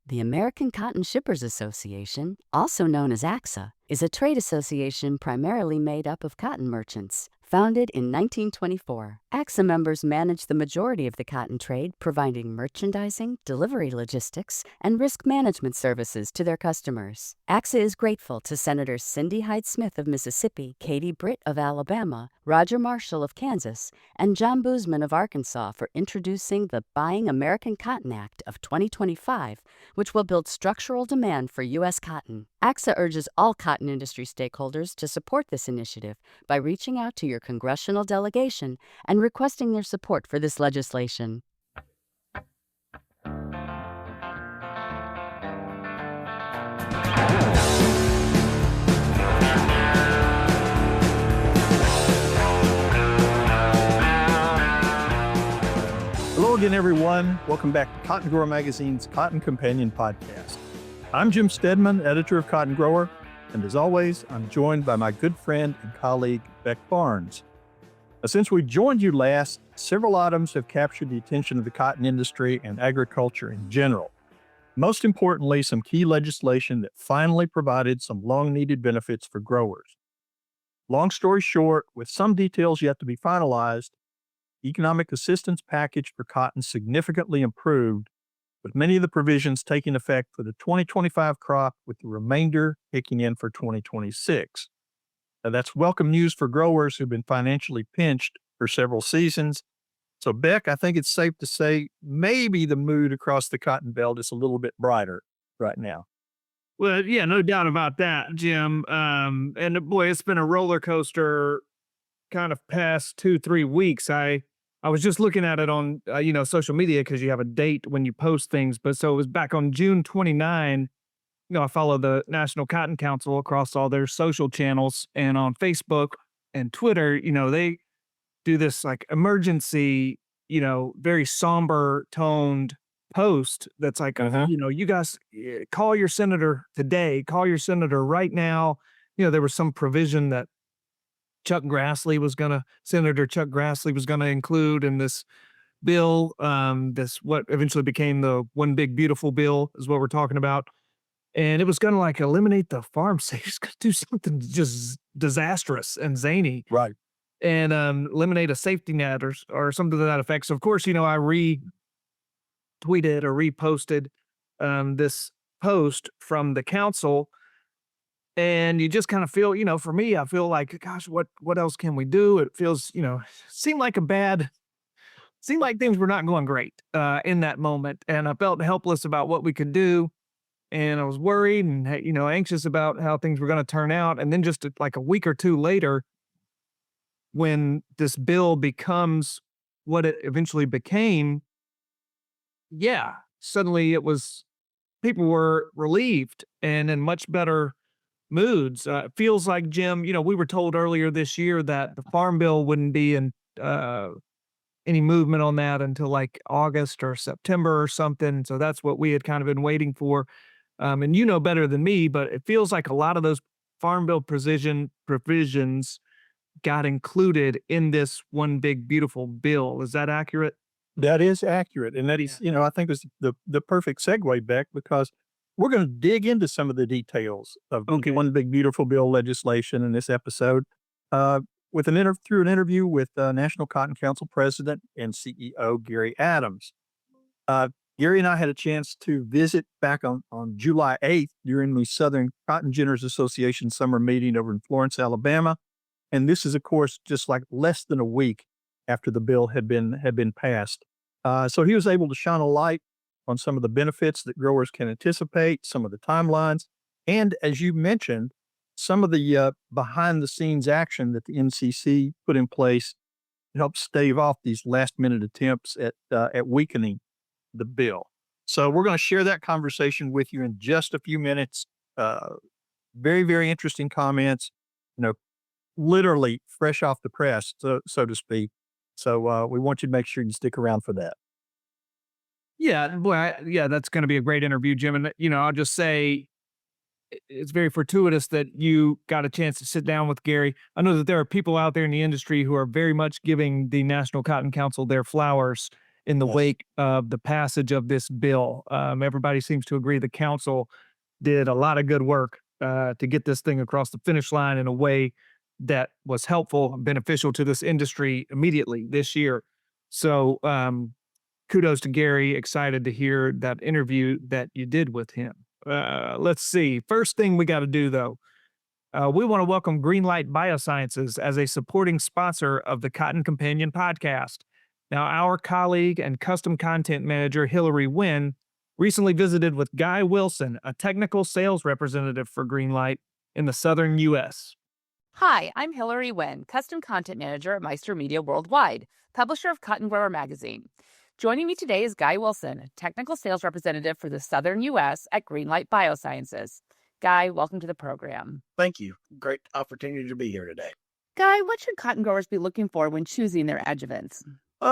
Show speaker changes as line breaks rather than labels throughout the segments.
The American Cotton Shippers Association, also known as AXA, is a trade association primarily made up of cotton merchants. Founded in 1924, AXA members manage the majority of the cotton trade, providing merchandising, delivery logistics, and risk management services to their customers. AXA is grateful to Senators Cindy Hyde-Smith of Mississippi, Katie Britt of Alabama, Roger Marshall of Kansas, and John Boozman of Arkansas for introducing the Buying American Cotton Act of 2025, which will build structural demand for U.S. cotton. AXA urges all cotton industry stakeholders to support this initiative by reaching out to your congressional delegation and requesting their support for this legislation.
Hello again, everyone. Welcome back to Cotton Grower Magazine's Cotton Companion Podcast. I'm Jim Stedman, editor of Cotton Grower, and as always, I'm joined by my good friend and colleague, Beck Barnes. Since we joined you last, several items have captured the attention of the cotton industry and agriculture in general. Most importantly, some key legislation that finally provided some long-needed benefits for growers. Long story short, with some details yet to be finalized, economic assistance package for cotton significantly improved, with many of the provisions taking effect for the 2025 crop, with the remainder kicking in for 2026. Now, that's welcome news for growers who've been financially pinched for several seasons. So, Beck, I think it's safe to say maybe the mood across the cotton belt is a little bit brighter right now.
Well, yeah, no doubt about that, Jim. And boy, it's been a roller coaster kind of past 2, 3 weeks. I was just looking at it on, social media because you have a date when you post things. But so it was back on June 29. I follow the National Cotton Council across all their social channels, and on Facebook and Twitter, they do this like emergency, very somber toned post that's like, you guys call your senator today, call your senator right now. There was some provision that Senator Chuck Grassley was gonna include in this bill. This what eventually became the One Big Beautiful Bill is what we're talking about. And it was gonna like eliminate the farm safety. It's gonna do something just disastrous and zany.
Right.
And eliminate a safety net or something to that effect. So of course, I retweeted or reposted this post from the council. And you just kind of feel, for me, I feel like, gosh, what else can we do? It feels, seemed like things were not going great in that moment. And I felt helpless about what we could do. And I was worried and, anxious about how things were going to turn out. And then just like a week or two later, when this bill becomes what it eventually became, yeah, suddenly people were relieved and in much better moods. It feels like, Jim, we were told earlier this year that the Farm Bill wouldn't be in any movement on that until like August or September or something. So that's what we had kind of been waiting for. And you know better than me, but it feels like a lot of those Farm Bill provisions got included in this One Big Beautiful Bill. Is that accurate?
That is accurate. And that is, I think is the perfect segue, Beck, because we're going to dig into some of the details of One Big Beautiful Bill legislation in this episode through an interview with National Cotton Council President and CEO Gary Adams. Gary and I had a chance to visit back on July 8th during the Southern Cotton Ginners Association summer meeting over in Florence, Alabama. And this is, of course, just like less than a week after the bill had been passed. So he was able to shine a light on some of the benefits that growers can anticipate, some of the timelines, and as you mentioned, some of the behind-the-scenes action that the NCC put in place to help stave off these last-minute attempts at weakening the bill. So we're going to share that conversation with you in just a few minutes. Very, very interesting comments, literally fresh off the press, so to speak. So we want you to make sure you stick around for that.
Yeah, boy, that's going to be a great interview, Jim. And, I'll just say it's very fortuitous that you got a chance to sit down with Gary. I know that there are people out there in the industry who are very much giving the National Cotton Council their flowers in the
Yes.
wake of the passage of this bill. Everybody seems to agree the council did a lot of good work to get this thing across the finish line in a way that was helpful and beneficial to this industry immediately this year. So kudos to Gary. Excited to hear that interview that you did with him. Let's see. First thing we got to do, though, we want to welcome Greenlight Biosciences as a supporting sponsor of the Cotton Companion podcast. Now, our colleague and custom content manager, Hillary Wynn, recently visited with Guy Wilson, a technical sales representative for Greenlight in the southern U.S.
Hi, I'm Hillary Wynn, Custom Content Manager at Meister Media Worldwide, publisher of Cotton Grower Magazine. Joining me today is Guy Wilson, Technical Sales Representative for the Southern U.S. at Greenlight Biosciences. Guy, welcome to the program.
Thank you. Great opportunity to be here today.
Guy, what should cotton growers be looking for when choosing their adjuvants?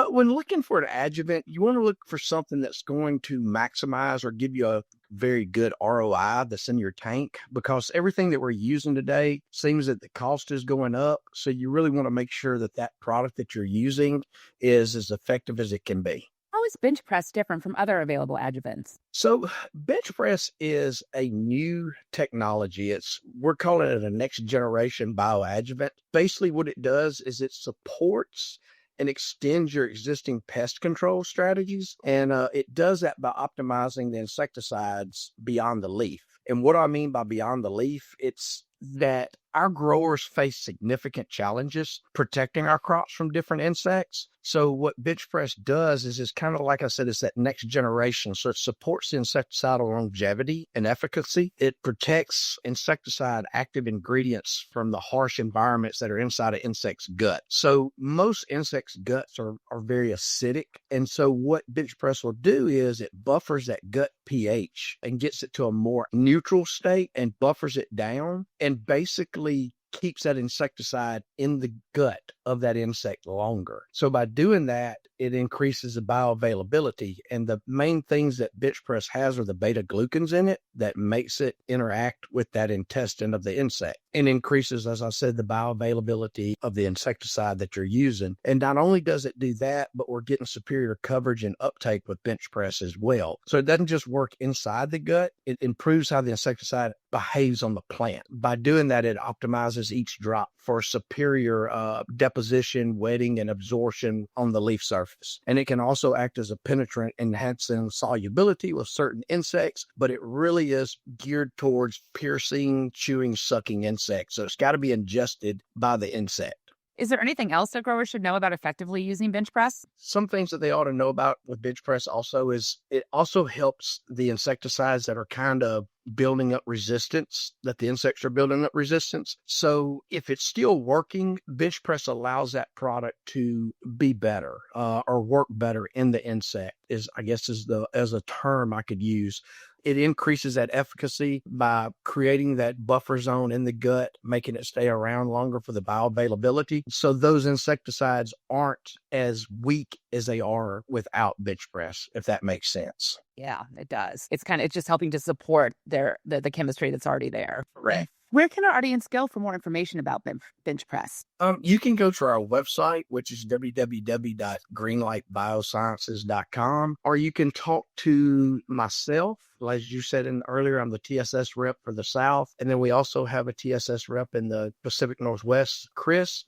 When looking for an adjuvant, you want to look for something that's going to maximize or give you a very good ROI that's in your tank, because everything that we're using today seems that the cost is going up. So you really want to make sure that that product that you're using is as effective as it can be.
How is bench press different from other available adjuvants?
So bench press is a new technology. We're calling it a next generation bioadjuvant. Basically what it does is it supports and extends your existing pest control strategies. And it does that by optimizing the insecticides beyond the leaf. And what I mean by beyond the leaf, it's that our growers face significant challenges protecting our crops from different insects. So what bench press does is it's kind of like I said, it's that next generation. So it supports the insecticidal longevity and efficacy. It protects insecticide active ingredients from the harsh environments that are inside an insect's gut. So most insects' guts are very acidic. And so what bench press will do is it buffers that gut pH and gets it to a more neutral state and buffers it down and basically keeps that insecticide in the gut of that insect longer. So by doing that, it increases the bioavailability. And the main things that bench press has are the beta glucans in it that makes it interact with that intestine of the insect and increases, as I said, the bioavailability of the insecticide that you're using. And not only does it do that, but we're getting superior coverage and uptake with bench press as well. So it doesn't just work inside the gut, it improves how the insecticide behaves on the plant. By doing that, it optimizes each drop for superior deposition, wetting, and absorption on the leaf surface. And it can also act as a penetrant, enhancing solubility with certain insects, but it really is geared towards piercing, chewing, sucking insects. So it's got to be ingested by the insect.
Is there anything else that growers should know about effectively using bench press?
Some things that they ought to know about with bench press also is it also helps the insecticides that are kind of building up resistance, that the insects are building up resistance. So if it's still working, bench press allows that product to be better or work better in the insect is, I guess, is a term I could use. It increases that efficacy by creating that buffer zone in the gut, making it stay around longer for the bioavailability. So those insecticides aren't as weak as they are without bench press, if that makes sense.
Yeah, it does. It's just helping to support the chemistry that's already there.
Correct.
Where can our audience go for more information about bench press?
You can go to our website, which is www.greenlightbiosciences.com, or you can talk to myself. As you said earlier, I'm the TSS rep for the South. And then we also have a TSS rep in the Pacific Northwest, Chris.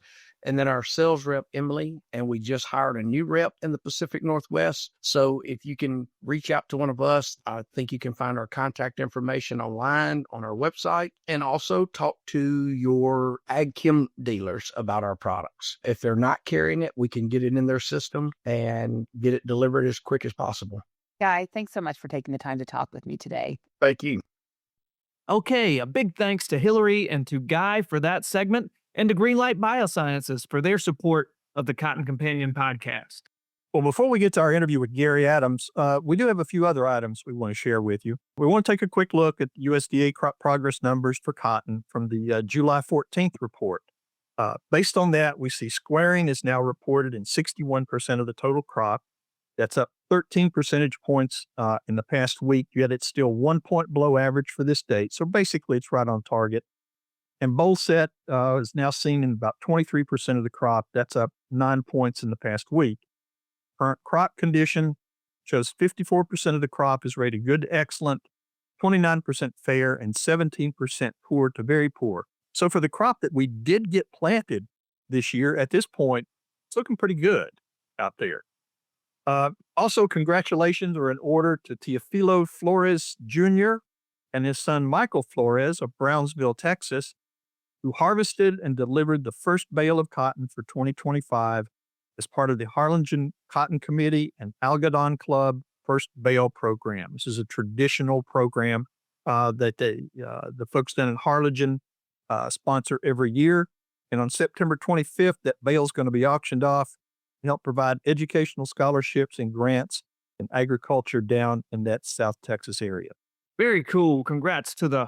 And then our sales rep, Emily, and we just hired a new rep in the Pacific Northwest. So if you can reach out to one of us, I think you can find our contact information online on our website, and also talk to your ag chem dealers about our products. If they're not carrying it, we can get it in their system and get it delivered as quick as possible.
Guy, thanks so much for taking the time to talk with me today.
Thank you.
Okay, a big thanks to Hillary and to Guy for that segment, and to Greenlight Biosciences for their support of the Cotton Companion podcast.
Well, before we get to our interview with Gary Adams, we do have a few other items we want to share with you. We want to take a quick look at USDA crop progress numbers for cotton from the July 14th report. Based on that, we see squaring is now reported in 61% of the total crop. That's up 13 percentage points in the past week, yet it's still 1 point below average for this date. So basically, it's right on target. And bowl set is now seen in about 23% of the crop. That's up 9 points in the past week. Current crop condition shows 54% of the crop is rated good to excellent, 29% fair, and 17% poor to very poor. So for the crop that we did get planted this year, at this point, it's looking pretty good out there. Also, congratulations are in order to Teofilo Flores Jr. and his son Michael Flores of Brownsville, Texas, who harvested and delivered the first bale of cotton for 2025 as part of the Harlingen Cotton Committee and Algodon Club First Bale Program. This is a traditional program that the folks down in Harlingen sponsor every year. And on September 25th, that bale is going to be auctioned off to help provide educational scholarships and grants in agriculture down in that South Texas area.
Very cool. Congrats to the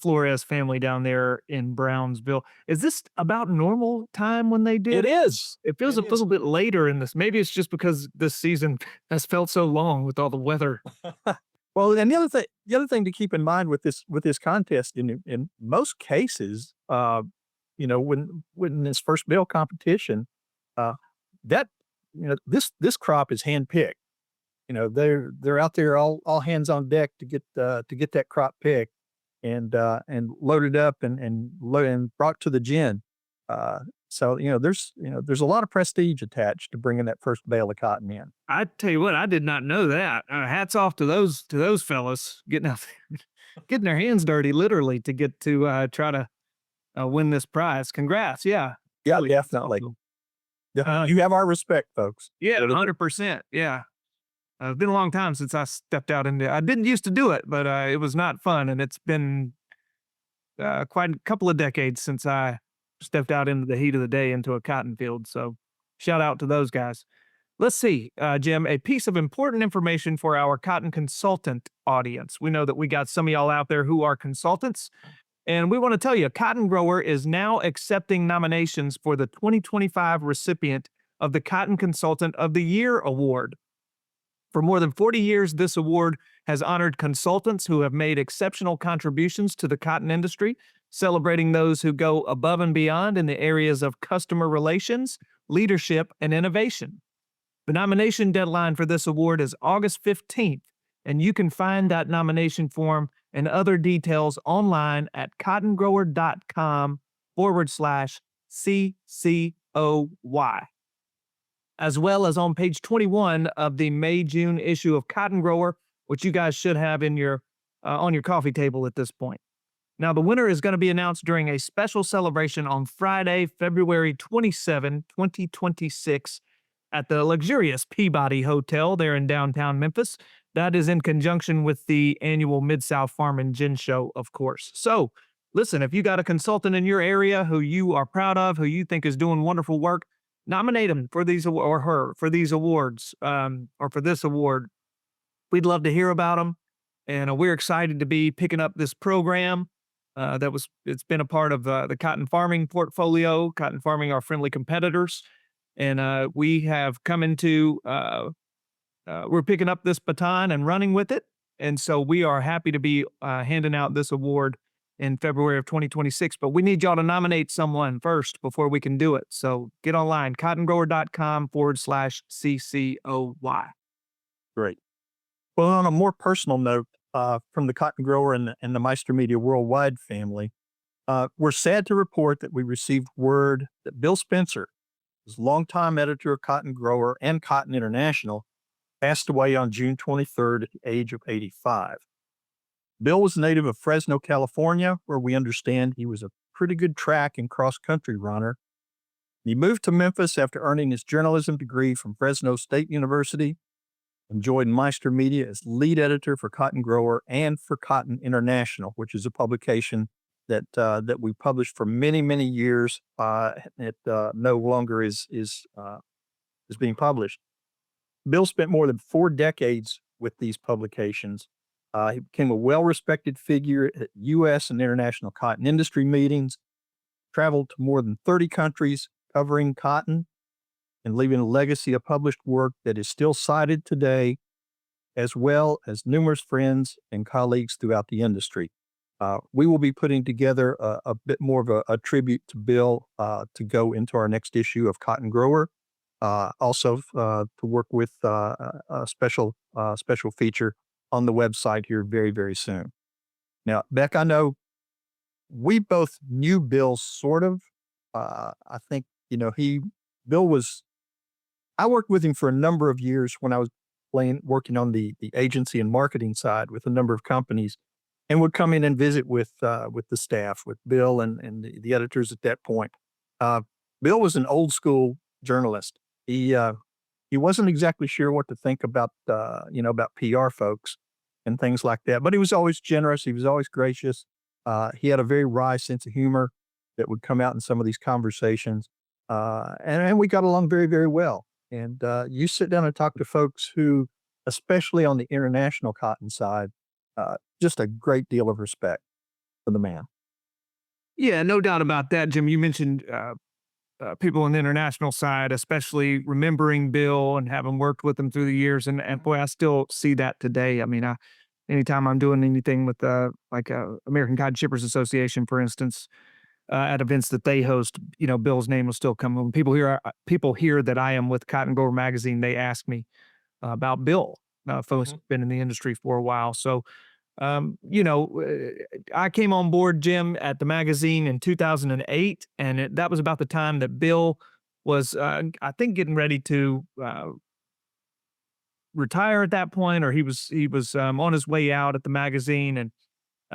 Flores family down there in Brownsville. Is this about normal time when they do?
It is.
It feels a little bit later in this. Maybe it's just because this season has felt so long with all the weather.
Well, and the other thing to keep in mind with this contest, in most cases, when this first bale competition, this crop is handpicked. They're out there all hands on deck to get that crop picked and loaded up and brought to the gin. So there's a lot of prestige attached to bringing that first bale of cotton in.
I tell you what, I did not know that. Hats off to those fellas getting out there, getting their hands dirty, literally, to get to try to win this prize. Congrats! Yeah,
Definitely. You have our respect, folks.
Yeah, 100%. Yeah. It's been a long time since I stepped out into. I didn't used to do it, but it was not fun, and it's been quite a couple of decades since I stepped out into the heat of the day into a cotton field. So, shout out to those guys. Let's see, Jim, a piece of important information for our cotton consultant audience. We know that we got some of y'all out there who are consultants, and we want to tell you, Cotton Grower is now accepting nominations for the 2025 recipient of the Cotton Consultant of the Year Award. For more than 40 years, this award has honored consultants who have made exceptional contributions to the cotton industry, celebrating those who go above and beyond in the areas of customer relations, leadership, and innovation. The nomination deadline for this award is August 15th, and you can find that nomination form and other details online at cottongrower.com/CCOY. As well as on page 21 of the May-June issue of Cotton Grower, which you guys should have in your on your coffee table at this point. Now, the winner is going to be announced during a special celebration on Friday, February 27, 2026, at the luxurious Peabody Hotel there in downtown Memphis. That is in conjunction with the annual Mid-South Farm and Gin Show, of course. So, listen, if you got a consultant in your area who you are proud of, who you think is doing wonderful work, nominate him for these or her for these awards or for this award. We'd love to hear about them, and we're excited to be picking up this program. It's been a part of the cotton farming portfolio, Cotton Farming, Our Friendly Competitors, and we have come into. We're picking up this baton and running with it, and so we are happy to be handing out this award in February of 2026, but we need y'all to nominate someone first before we can do it. So get online, cottongrower.com/CCOY.
Great. Well, on a more personal note, from the Cotton Grower and the Meister Media Worldwide family, we're sad to report that we received word that Bill Spencer, who's longtime editor of Cotton Grower and Cotton International, passed away on June 23rd at the age of 85. Bill was a native of Fresno, California, where we understand he was a pretty good track and cross-country runner. He moved to Memphis after earning his journalism degree from Fresno State University and joined Meister Media as lead editor for Cotton Grower and for Cotton International, which is a publication that we published for many, many years. It no longer is being published. Bill spent more than 4 decades with these publications. He became a well-respected figure at U.S. and international cotton industry meetings, traveled to more than 30 countries covering cotton, and leaving a legacy of published work that is still cited today, as well as numerous friends and colleagues throughout the industry. We will be putting together a bit more of a tribute to Bill to go into our next issue of Cotton Grower. also to work with a special feature on the website here very, very soon. Now, Beck, I know we both knew Bill sort of. I think, Bill was, I worked with him for a number of years when I was working on the agency and marketing side with a number of companies, and would come in and visit with the staff, with Bill and the editors at that point. Bill was an old school journalist. He wasn't exactly sure what to think about about PR folks and things like that, but he was always generous. He was always gracious. He had a very wry sense of humor that would come out in some of these conversations, and we got along very, very well. And you sit down and talk to folks who, especially on the international cotton side, just a great deal of respect for the man.
Yeah, no doubt about that, Jim. You mentioned people on the international side, especially remembering Bill and having worked with him through the years. And boy, I still see that today. I mean, anytime I'm doing anything with American Cotton Shippers Association, for instance, at events that they host, Bill's name will still come. When people hear that I am with Cotton Grower Magazine, they ask me about Bill. Folks have been in the industry for a while. So, I came on board, Jim, at the magazine in 2008, and that was about the time that Bill was, I think, getting ready to retire at that point, or he was on his way out at the magazine, and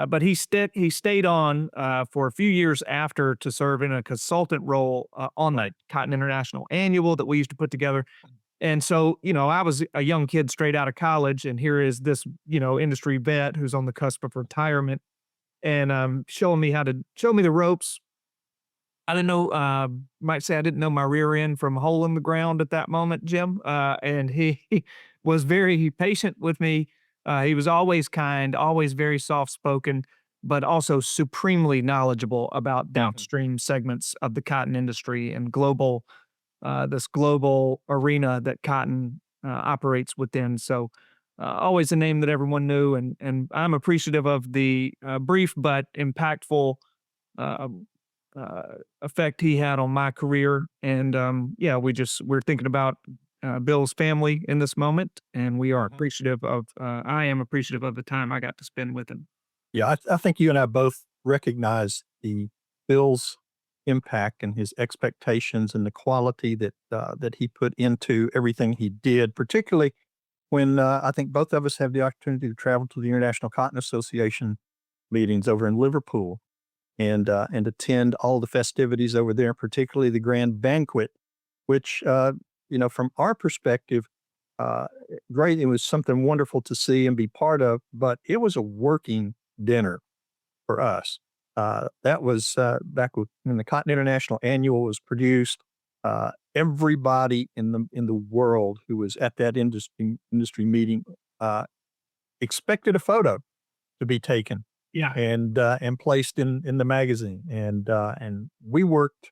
but he stayed on for a few years after to serve in a consultant role on the Cotton International Annual that we used to put together. And so, I was a young kid straight out of college, and here is this, industry vet who's on the cusp of retirement, and showing me the ropes. I didn't know, might say I didn't know my rear end from a hole in the ground at that moment, Jim. And he was very patient with me. He was always kind, always very soft spoken, but also supremely knowledgeable about downstream segments of the cotton industry and this global arena that cotton operates within. So always a name that everyone knew. And I'm appreciative of the brief but impactful effect he had on my career. And we're thinking about Bill's family in this moment, and we are appreciative of, I am appreciative of the time I got to spend with him.
Yeah, I think you and I both recognize the Bill's impact and his expectations and the quality that he put into everything he did, particularly when I think both of us have the opportunity to travel to the International Cotton Association meetings over in Liverpool and attend all the festivities over there, particularly the grand banquet, which from our perspective, great. It was something wonderful to see and be part of, but it was a working dinner for us. That was back when the Cotton International Annual was produced. Everybody in the world who was at that industry meeting expected a photo to be taken, and placed in the magazine. And we worked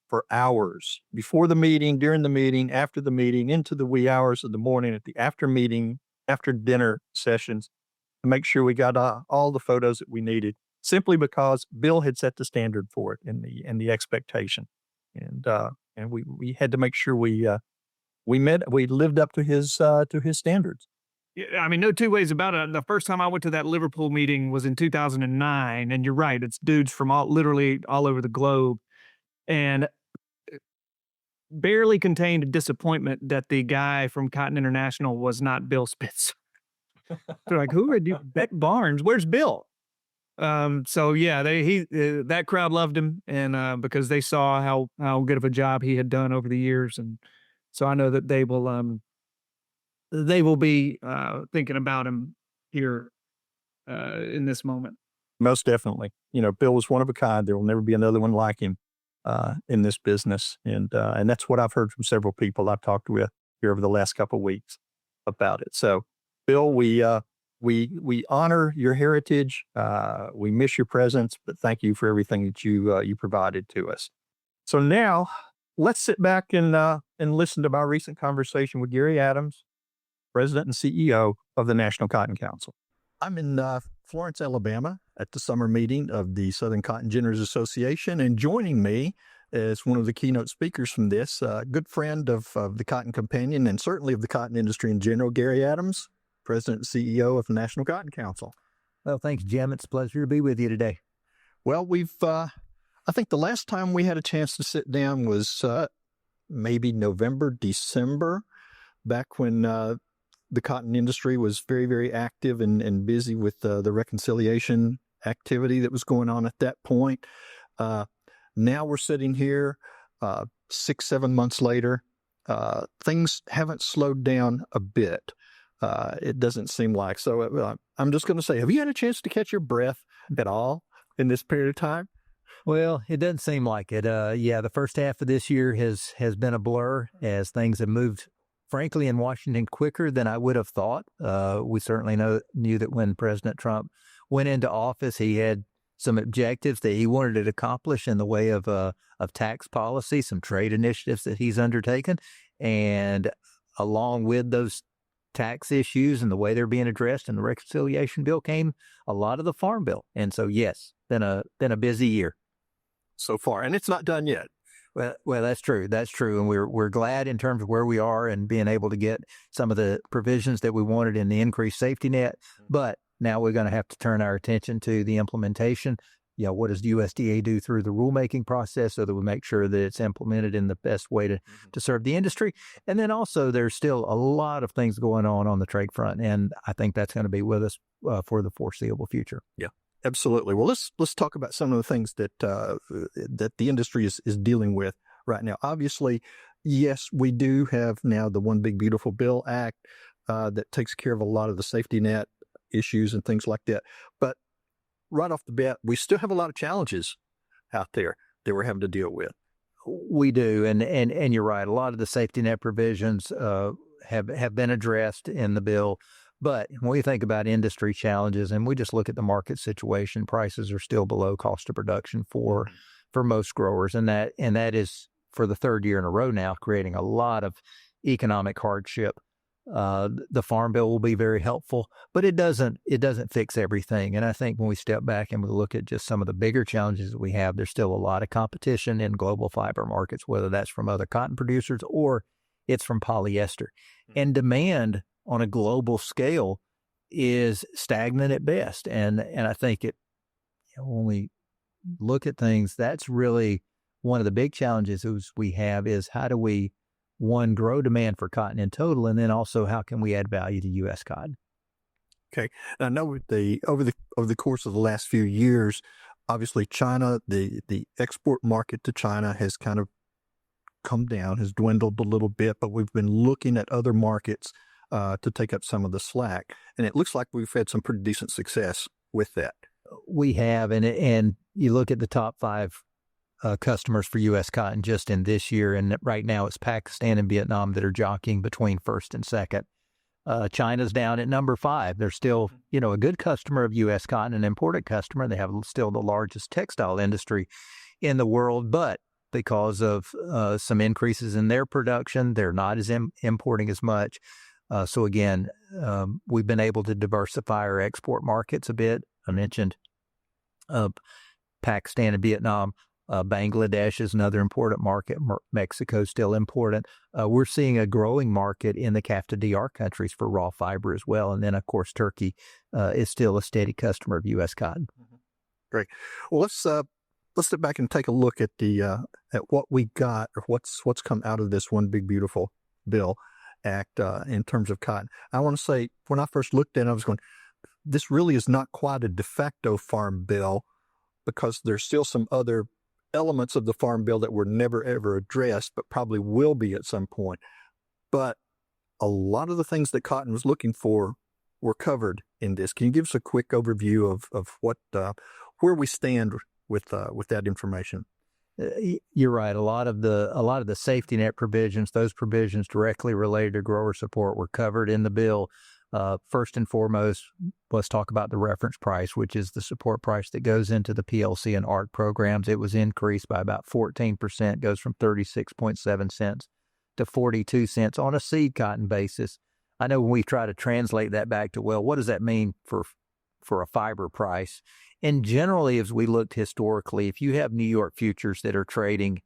for hours before the meeting, during the meeting, after the meeting, into the wee hours of the morning, at the after dinner sessions, to make sure we got all the photos that we needed, simply because Bill had set the standard for it and the expectation. And we had to make sure we lived up to his standards.
Yeah, I mean, no two ways about it. The first time I went to that Liverpool meeting was in 2009, and you're right, it's dudes from literally all over the globe, and barely contained a disappointment that the guy from Cotton International was not Bill Spitz. They're like, "Who are you? Beck Barnes? Where's Bill?" So yeah, that crowd loved him, and because they saw how good of a job he had done over the years, and so I know that they will be thinking about him here in this moment.
Most definitely. Bill was one of a kind. There will never be another one like him in this business, and that's what I've heard from several people I've talked with here over the last couple of weeks about it. So, Bill, we honor your heritage. We miss your presence, but thank you for everything that you provided to us. So now let's sit back and listen to our recent conversation with Gary Adams, President and CEO of the National Cotton Council. I'm in Florence, Alabama, at the summer meeting of the Southern Cotton Ginners Association, and joining me as one of the keynote speakers from this. Good friend of the Cotton Companion and certainly of the cotton industry in general, Gary Adams, President and CEO of the National Cotton Council.
Well, thanks, Jim. It's a pleasure to be with you today.
Well, I think the last time we had a chance to sit down was maybe November, December, back when the cotton industry was very, very active and busy with the reconciliation activity that was going on at that point. Now we're sitting here 6-7 months later. Things haven't slowed down a bit. It doesn't seem like. So I'm just going to say, have you had a chance to catch your breath at all in this period of time?
Well, it doesn't seem like it. The first half of this year has been a blur as things have moved, frankly, in Washington quicker than I would have thought. We certainly knew that when President Trump went into office, he had some objectives that he wanted to accomplish in the way of tax policy, some trade initiatives that he's undertaken. And along with those tax issues and the way they're being addressed in the reconciliation bill came a lot of the farm bill. And so, yes, been a busy year
so far, and it's not done yet.
Well, that's true. That's true. And we're glad in terms of where we are and being able to get some of the provisions that we wanted in the increased safety net. But now we're going to have to turn our attention to the implementation. What does the USDA do through the rulemaking process so that we make sure that it's implemented in the best way to serve the industry? And then also there's still a lot of things going on the trade front. And I think that's going to be with us for the foreseeable future.
Yeah. Absolutely. Well, let's talk about some of the things that that the industry is dealing with right now. Obviously, yes, we do have now the One Big Beautiful Bill Act that takes care of a lot of the safety net issues and things like that. But right off the bat, we still have a lot of challenges out there that we're having to deal with.
We do, and you're right. A lot of the safety net provisions have been addressed in the bill. But when we think about industry challenges and we just look at the market situation, prices are still below cost of production for most growers. And that is for the third year in a row now, creating a lot of economic hardship. The Farm Bill will be very helpful, but it doesn't fix everything. And I think when we step back and we look at just some of the bigger challenges that we have, there's still a lot of competition in global fiber markets, whether that's from other cotton producers or it's from polyester. And demand on a global scale is stagnant at best. And I think when we look at things, that's really one of the big challenges we have is how do we, one, grow demand for cotton in total, and then also how can we add value to U.S. cotton?
Okay. And I know over the course of the last few years, obviously China, the export market to China has kind of come down, has dwindled a little bit, but we've been looking at other markets to take up some of the slack. And it looks like we've had some pretty decent success with that.
We have, and you look at the top 5 customers for U.S. cotton just in this year, and right now it's Pakistan and Vietnam that are jockeying between first and second. China's down at number 5. They're still, a good customer of U.S. cotton, an important customer. They have still the largest textile industry in the world, but because of some increases in their production, they're not as importing as much. So again, we've been able to diversify our export markets a bit. I mentioned Pakistan and Vietnam. Bangladesh is another important market. Mexico is still important. We're seeing a growing market in the CAFTA-DR countries for raw fiber as well. And then, of course, Turkey is still a steady customer of U.S. cotton.
Great. Well, let's step back and take a look at at what we got or what's come out of this One Big Beautiful Bill Act in terms of cotton. I want to say when I first looked at it, I was going, this really is not quite a de facto farm bill because there's still some other elements of the farm bill that were never ever addressed, but probably will be at some point. But a lot of the things that Cotton was looking for were covered in this. Can you give us a quick overview of what where we stand with that information?
You're right. A lot of the safety net provisions, those provisions directly related to grower support, were covered in the bill. First and foremost, let's talk about the reference price, which is the support price that goes into the PLC and ARC programs. It was increased by about 14%, goes from 36.7 cents to 42 cents on a seed cotton basis. I know when we try to translate that back to, well, what does that mean for a fiber price? And generally, as we looked historically, if you have New York futures that are trading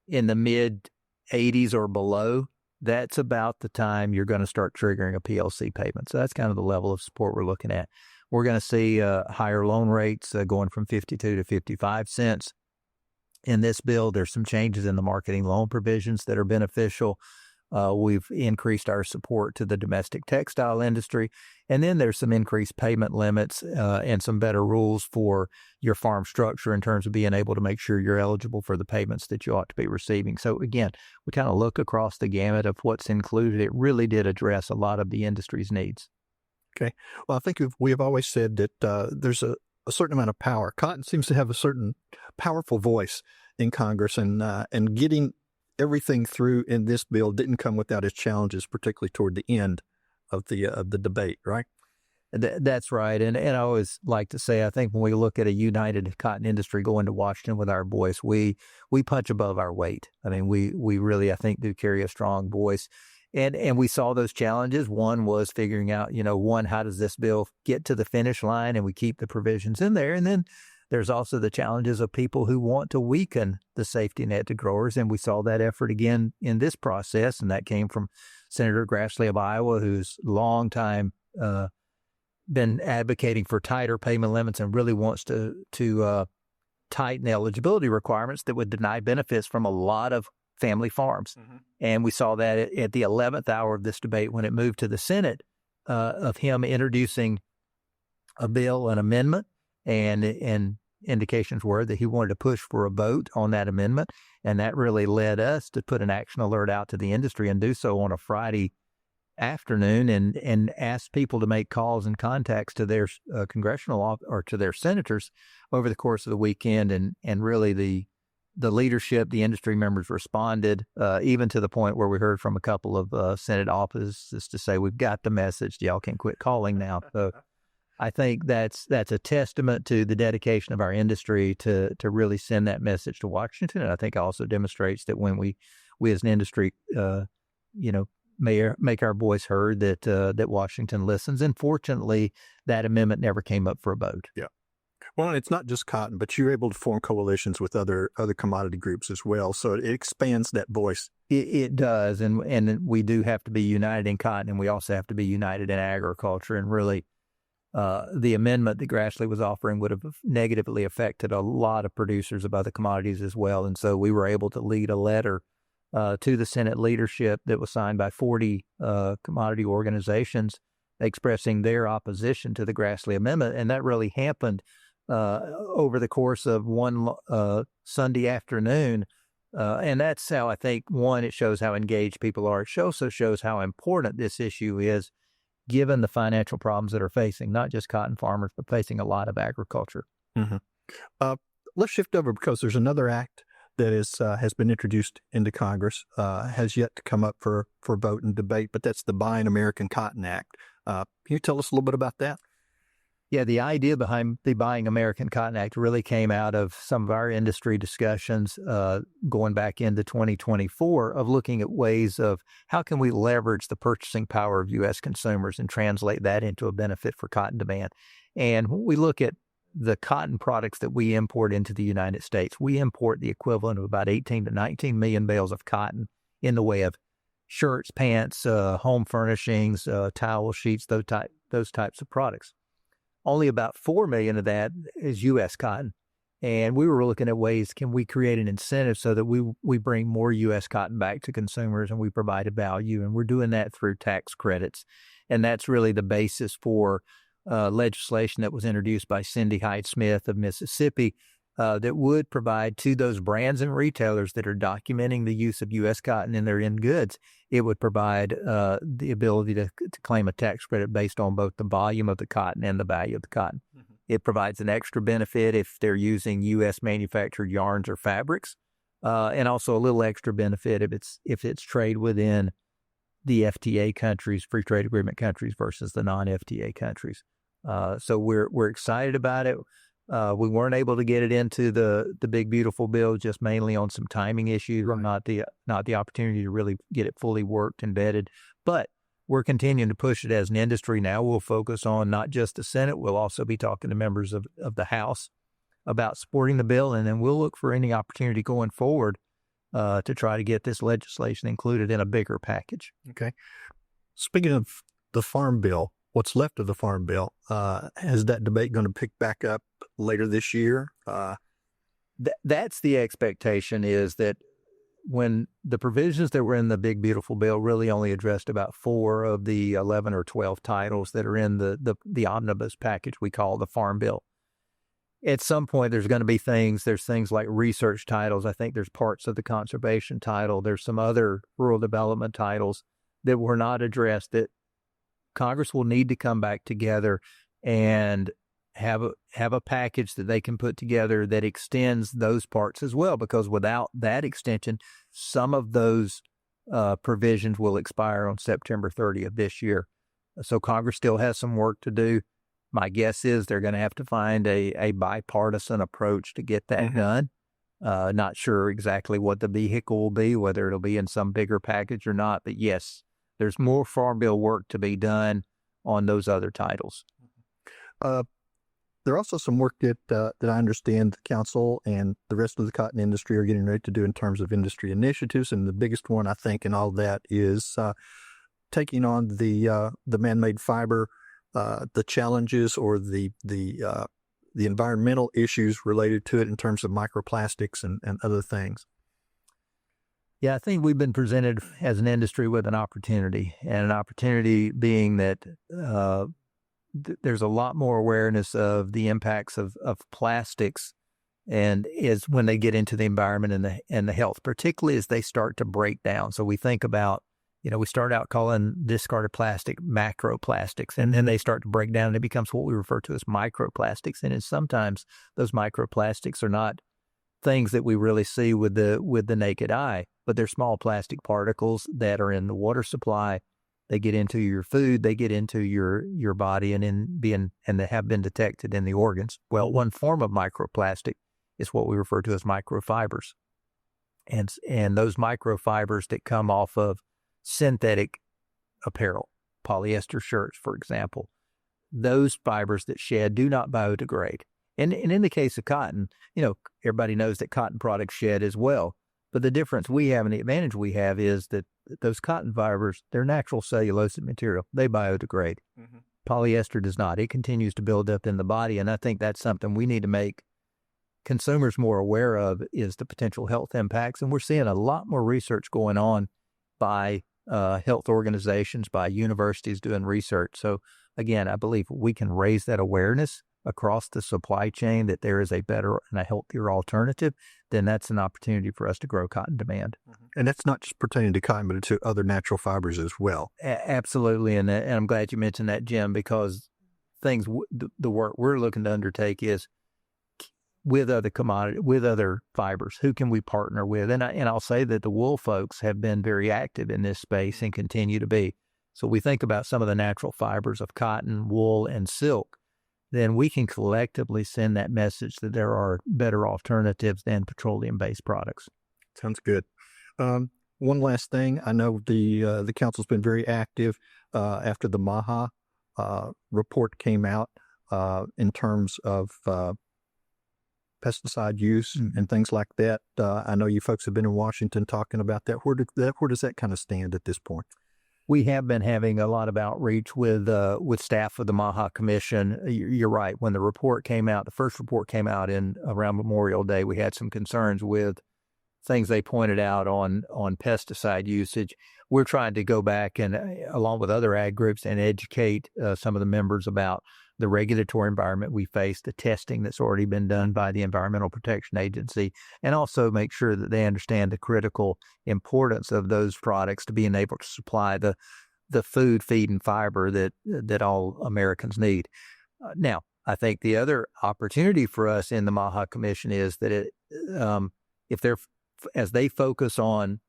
in the mid 80s or below, that's about the time you're going to start triggering a PLC payment. So that's kind of the level of support we're looking at. We're going to see higher loan rates going from 52 to 55 cents. In this bill, there's some changes in the marketing loan provisions that are beneficial. We've increased our support to the domestic textile industry. And then there's some increased payment limits and some better rules for your farm structure in terms of being able to make sure you're eligible for the payments that you ought to be receiving. So again, we kind of look across the gamut of what's included. It really did address a lot of the industry's needs.
Okay. Well, I think we have always said that there's a certain amount of power. Cotton seems to have a certain powerful voice in Congress, and getting everything through in this bill didn't come without its challenges, particularly toward the end of the debate, right?
That's right. And I always like to say, I think when we look at a united cotton industry going to Washington with our voice, we punch above our weight. I mean, we really, I think, do carry a strong voice. And we saw those challenges. One was figuring out, how does this bill get to the finish line and we keep the provisions in there? And then there's also the challenges of people who want to weaken the safety net to growers. And we saw that effort again in this process. And that came from Senator Grassley of Iowa, who's long time been advocating for tighter payment limits and really wants to tighten eligibility requirements that would deny benefits from a lot of family farms. Mm-hmm. And we saw that at the 11th hour of this debate when it moved to the Senate, of him introducing a bill, an amendment, and indications were that he wanted to push for a vote on that amendment. And that really led us to put an action alert out to the industry and do so on a Friday afternoon and ask people to make calls and contacts to their congressional or to their senators over the course of the weekend. And really the leadership, the industry members responded, even to the point where we heard from a couple of Senate offices to say, we've got the message. Y'all can quit calling now. So I think that's a testament to the dedication of our industry to really send that message to Washington. And I think also demonstrates that when we as an industry, may make our voice heard, that Washington listens. And fortunately, that amendment never came up for a vote.
Yeah. Well, and it's not just cotton, but you're able to form coalitions with other commodity groups as well. So it expands that voice.
It does. And we do have to be united in cotton, and we also have to be united in agriculture. And really, the amendment that Grassley was offering would have negatively affected a lot of producers of other commodities as well. And so we were able to lead a letter to the Senate leadership that was signed by 40 commodity organizations expressing their opposition to the Grassley Amendment. And that really happened over the course of one Sunday afternoon. And that's how I think, one, it shows how engaged people are. It also shows how important this issue is, given the financial problems that are facing not just cotton farmers, but facing a lot of agriculture.
Mm-hmm. Let's shift over, because there's another act that has been introduced into Congress, has yet to come up for vote and debate, but that's the Buying American Cotton Act. Can you tell us a little bit about that?
Yeah, the idea behind the Buying American Cotton Act really came out of some of our industry discussions going back into 2024 of looking at ways of how can we leverage the purchasing power of U.S. consumers and translate that into a benefit for cotton demand. And when we look at the cotton products that we import into the United States, we import the equivalent of about 18 to 19 million bales of cotton in the way of shirts, pants, home furnishings, towel sheets, those types of products. Only about 4 million of that is U.S. cotton. And we were looking at ways, can we create an incentive so that we bring more U.S. cotton back to consumers and we provide a value? And we're doing that through tax credits. And that's really the basis for legislation that was introduced by Cindy Hyde-Smith of Mississippi that would provide to those brands and retailers that are documenting the use of U.S. cotton in their end goods, it would provide the ability to claim a tax credit based on both the volume of the cotton and the value of the cotton. Mm-hmm. It provides an extra benefit if they're using U.S. manufactured yarns or fabrics, and also a little extra benefit if it's trade within the FTA countries, free trade agreement countries, versus the non-FTA countries. So we're excited about it. We weren't able to get it into the big beautiful bill, just mainly on some timing issues, right. not the opportunity to really get it fully worked and vetted. But we're continuing to push it as an industry. Now we'll focus on not just the Senate. We'll also be talking to members of the House about supporting the bill, and then we'll look for any opportunity going forward to try to get this legislation included in a bigger package.
Okay. Speaking of the Farm Bill, what's left of the Farm Bill, is that debate going to pick back up later this year?
That's the expectation, is that when the provisions that were in the big, beautiful bill really only addressed about 4 of the 11 or 12 titles that are in the omnibus package we call the Farm Bill. At some point, there's going to be there's things like research titles. I think there's parts of the conservation title. There's some other rural development titles that were not addressed that Congress will need to come back together and have a package that they can put together that extends those parts as well, because without that extension, some of those provisions will expire on September 30th this year. So Congress still has some work to do. My guess is they're going to have to find a bipartisan approach to get that done. Not sure exactly what the vehicle will be, whether it'll be in some bigger package or not. But yes, there's more Farm Bill work to be done on those other titles.
There are also some work that I understand the council and the rest of the cotton industry are getting ready to do in terms of industry initiatives. And the biggest one, I think, in all that is taking on the man-made fiber, the challenges or the environmental issues related to it in terms of microplastics and other things.
Yeah, I think we've been presented as an industry with an opportunity, and an opportunity being that there's a lot more awareness of the impacts of plastics, and is when they get into the environment and the health, particularly as they start to break down. So we think about, we start out calling discarded plastic macroplastics, and then they start to break down and it becomes what we refer to as microplastics. And sometimes those microplastics are not things that we really see with the naked eye, but they're small plastic particles that are in the water supply. They get into your food, they get into your body, and they have been detected in the organs. Well, one form of microplastic is what we refer to as microfibers. And those microfibers that come off of synthetic apparel, polyester shirts, for example, those fibers that shed do not biodegrade. And in the case of cotton, everybody knows that cotton products shed as well. But the difference we have and the advantage we have is that those cotton fibers, they're natural cellulosic material. They biodegrade. Mm-hmm. Polyester does not. It continues to build up in the body. And I think that's something we need to make consumers more aware of, is the potential health impacts. And we're seeing a lot more research going on by health organizations, by universities doing research. So again, I believe we can raise that awareness across the supply chain that there is a better and a healthier alternative, then that's an opportunity for us to grow cotton demand.
And that's not just pertaining to cotton, but to other natural fibers as well.
Absolutely. And I'm glad you mentioned that, Jim, because the work we're looking to undertake is with other with other fibers. Who can we partner with? And I'll say that the wool folks have been very active in this space and continue to be. So we think about some of the natural fibers of cotton, wool, and silk. Then we can collectively send that message that there are better alternatives than petroleum-based products.
Sounds good. One last thing. I know the council's been very active after the MAHA report came out in terms of pesticide use and things like that. I know you folks have been in Washington talking about that. Where does that kind of stand at this point?
We have been having a lot of outreach with staff of the MAHA Commission. You're right. When the report came out, the first report came out around Memorial Day, we had some concerns with things they pointed out on pesticide usage. We're trying to go back and, along with other ag groups, and educate some of the members about the regulatory environment we face, the testing that's already been done by the Environmental Protection Agency, and also make sure that they understand the critical importance of those products to being able to supply the food, feed, and fiber that all Americans need. Now, I think the other opportunity for us in the MAHA Commission is that as they focus on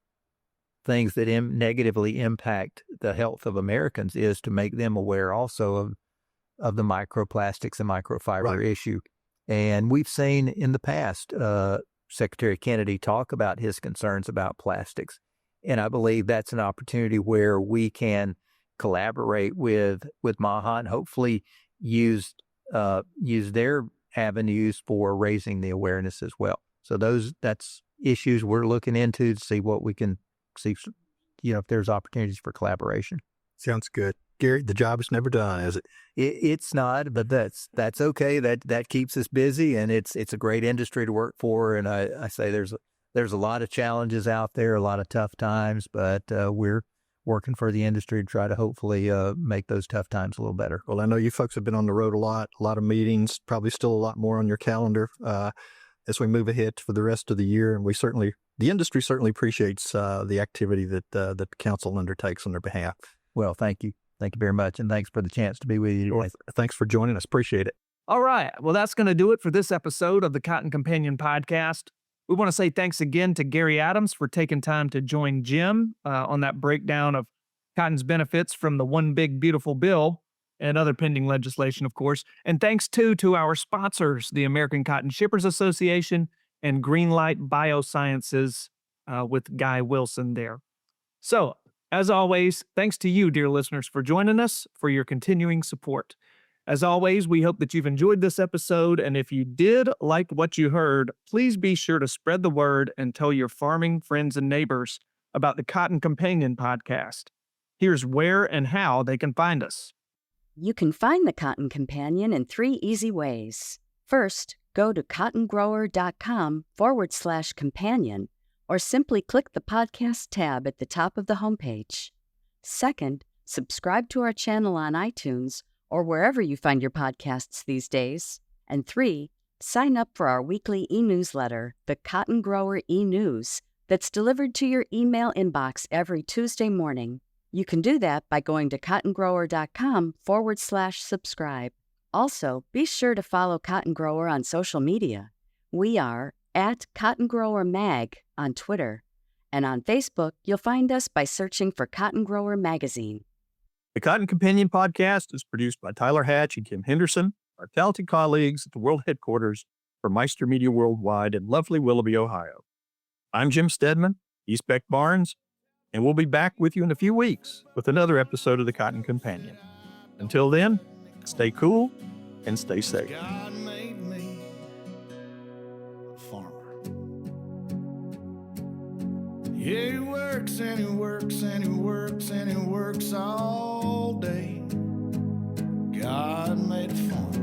things that negatively impact the health of Americans, is to make them aware also of the microplastics and microfiber issue. And we've seen in the past Secretary Kennedy talk about his concerns about plastics. And I believe that's an opportunity where we can collaborate with MAHA and hopefully use their avenues for raising the awareness as well. So that's issues we're looking into to see what we can see, if there's opportunities for collaboration.
Sounds good. Gary, the job is never done, is it?
It's not, but that's okay. That keeps us busy, and it's a great industry to work for. And I say there's a lot of challenges out there, a lot of tough times, but we're working for the industry to try to hopefully make those tough times a little better.
Well, I know you folks have been on the road a lot of meetings, probably still a lot more on your calendar as we move ahead for the rest of the year. And the industry certainly appreciates the activity that the council undertakes on their behalf.
Well, thank you. Thank you very much. And thanks for the chance to be with you today.
Thanks for joining us. Appreciate it.
All right. Well, that's going to do it for this episode of the Cotton Companion podcast. We want to say thanks again to Gary Adams for taking time to join Jim on that breakdown of cotton's benefits from the One Big Beautiful Bill and other pending legislation, of course. And thanks to our sponsors, the American Cotton Shippers Association and Greenlight Biosciences with Guy Wilson there. So, as always, thanks to you, dear listeners, for joining us, for your continuing support. As always, we hope that you've enjoyed this episode, and if you did like what you heard, please be sure to spread the word and tell your farming friends and neighbors about the Cotton Companion podcast. Here's where and how they can find us.
You can find the Cotton Companion in 3 easy ways. First, go to cottongrower.com/companion, or simply click the podcast tab at the top of the homepage. Second, subscribe to our channel on iTunes or wherever you find your podcasts these days. And 3, sign up for our weekly e-newsletter, the Cotton Grower e-News, that's delivered to your email inbox every Tuesday morning. You can do that by going to cottongrower.com/subscribe. Also, be sure to follow Cotton Grower on social media. We are at Cotton Grower Mag on Twitter. And on Facebook, you'll find us by searching for Cotton Grower Magazine.
The Cotton Companion podcast is produced by Tyler Hatch and Kim Henderson, our talented colleagues at the world headquarters for Meister Media Worldwide in lovely Willoughby, Ohio. I'm Jim Stedman, East Beck Barnes, and we'll be back with you in a few weeks with another episode of the Cotton Companion. Until then, stay cool and stay safe.
God made me a farmer. Yeah, he works and he works and he works and he works all day. God made a farmer.